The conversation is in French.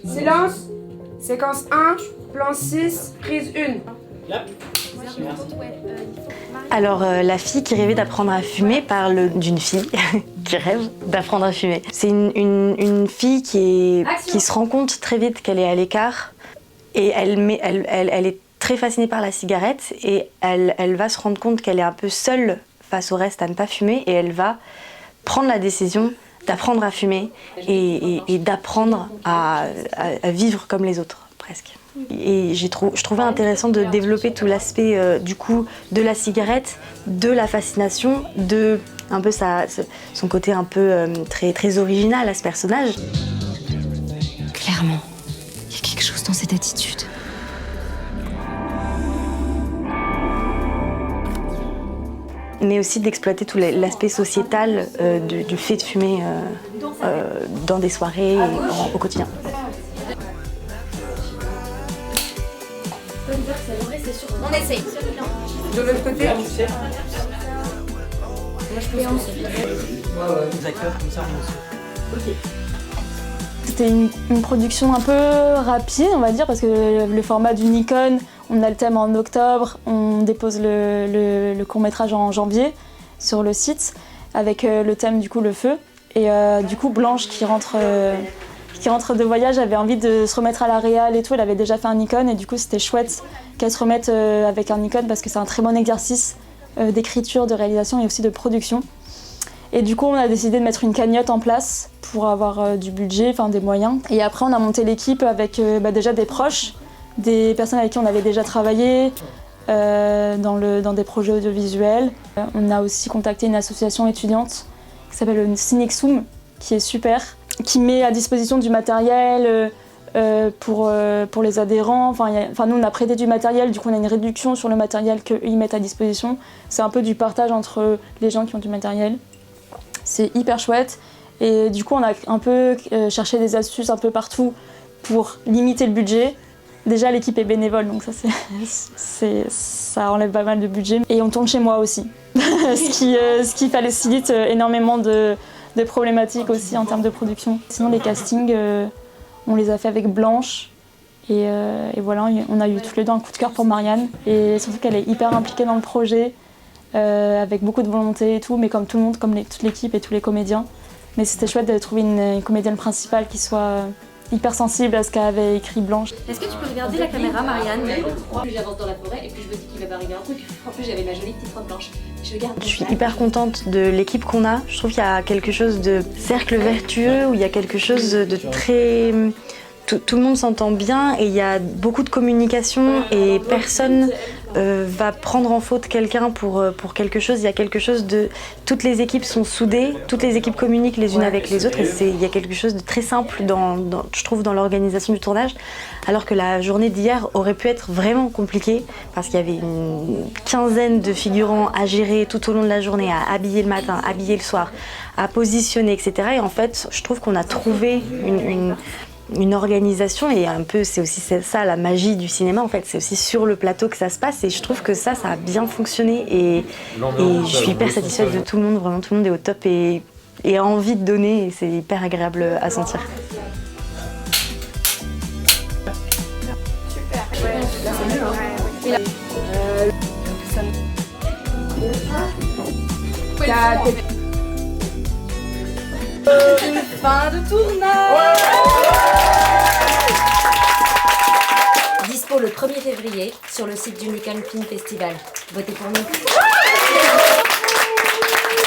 Silence. Séquence 1, plan 6, prise 1. Alors, la fille qui rêvait d'apprendre à fumer parle d'une fille qui rêve d'apprendre à fumer. C'est une fille qui se rend compte très vite qu'elle est à l'écart et elle est très fascinée par la cigarette et elle va se rendre compte qu'elle est un peu seule face au reste à ne pas fumer et elle va prendre la décision d'apprendre à fumer et d'apprendre à vivre comme les autres, presque. Et je trouvais intéressant de développer tout l'aspect du coup de la cigarette, de la fascination, de un peu son côté un peu très, très original à ce personnage. Clairement, il y a quelque chose dans cette attitude. Mais aussi d'exploiter tout l'aspect sociétal du fait de fumer dans des soirées et au quotidien. On essaye. De l'autre côté. Moi je peux lancer. Les acteurs comme ça, on aussi. C'était une production un peu rapide, on va dire, parce que le format du Nikon, on a le thème en octobre, on dépose le court-métrage en janvier sur le site, avec le thème du coup le feu. Et du coup Blanche qui rentre de voyage avait envie de se remettre à la réal et tout, elle avait déjà fait un Nikon et du coup c'était chouette qu'elle se remette avec un Nikon parce que c'est un très bon exercice d'écriture, de réalisation et aussi de production. Et du coup, on a décidé de mettre une cagnotte en place pour avoir du budget, enfin des moyens. Et après, on a monté l'équipe avec déjà des proches, des personnes avec qui on avait déjà travaillé dans des projets audiovisuels. On a aussi contacté une association étudiante qui s'appelle le Cinexum, qui est super, qui met à disposition du matériel pour les adhérents. Enfin, nous, on a prêté du matériel, du coup, on a une réduction sur le matériel qu'eux, ils mettent à disposition. C'est un peu du partage entre les gens qui ont du matériel. C'est hyper chouette et du coup on a un peu cherché des astuces un peu partout pour limiter le budget. Déjà l'équipe est bénévole donc ça enlève pas mal de budget et on tourne chez moi aussi ce qui facilite énormément de problématiques aussi en termes de production. Sinon les castings on les a fait avec Blanche et voilà, on a eu tous les deux un coup de cœur pour Marianne et surtout qu'elle est hyper impliquée dans le projet. Avec beaucoup de volonté et tout, mais comme tout le monde, comme toute l'équipe et tous les comédiens. Mais c'était chouette de trouver une comédienne principale qui soit hyper sensible à ce qu'avait écrit Blanche. Est-ce que tu peux regarder la caméra, Marianne? Plus j'avance dans la forêt et plus je me dis qu'il va m'arriver un truc. En plus, j'avais ma jolie petite robe blanche. Je suis hyper contente de l'équipe qu'on a. Je trouve qu'il y a quelque chose de cercle vertueux, où il y a quelque chose de très... Tout le monde s'entend bien et il y a beaucoup de communication et personne va prendre en faute quelqu'un pour quelque chose. Il y a quelque chose de... Toutes les équipes sont soudées, toutes les équipes communiquent les unes avec les autres et il y a quelque chose de très simple, je trouve, dans l'organisation du tournage. Alors que la journée d'hier aurait pu être vraiment compliquée parce qu'il y avait une quinzaine de figurants à gérer tout au long de la journée, à habiller le matin, habiller le soir, à positionner, etc. Et en fait, je trouve qu'on a trouvé une organisation et un peu c'est aussi ça la magie du cinéma en fait, c'est aussi sur le plateau que ça se passe et je trouve que ça a bien fonctionné et je suis hyper satisfaite de tout le monde, vraiment tout le monde est au top et a envie de donner et c'est hyper agréable à sentir. Fin de tournage. Dispo le 1er février sur le site du Nikon Film Festival. Votez pour nous.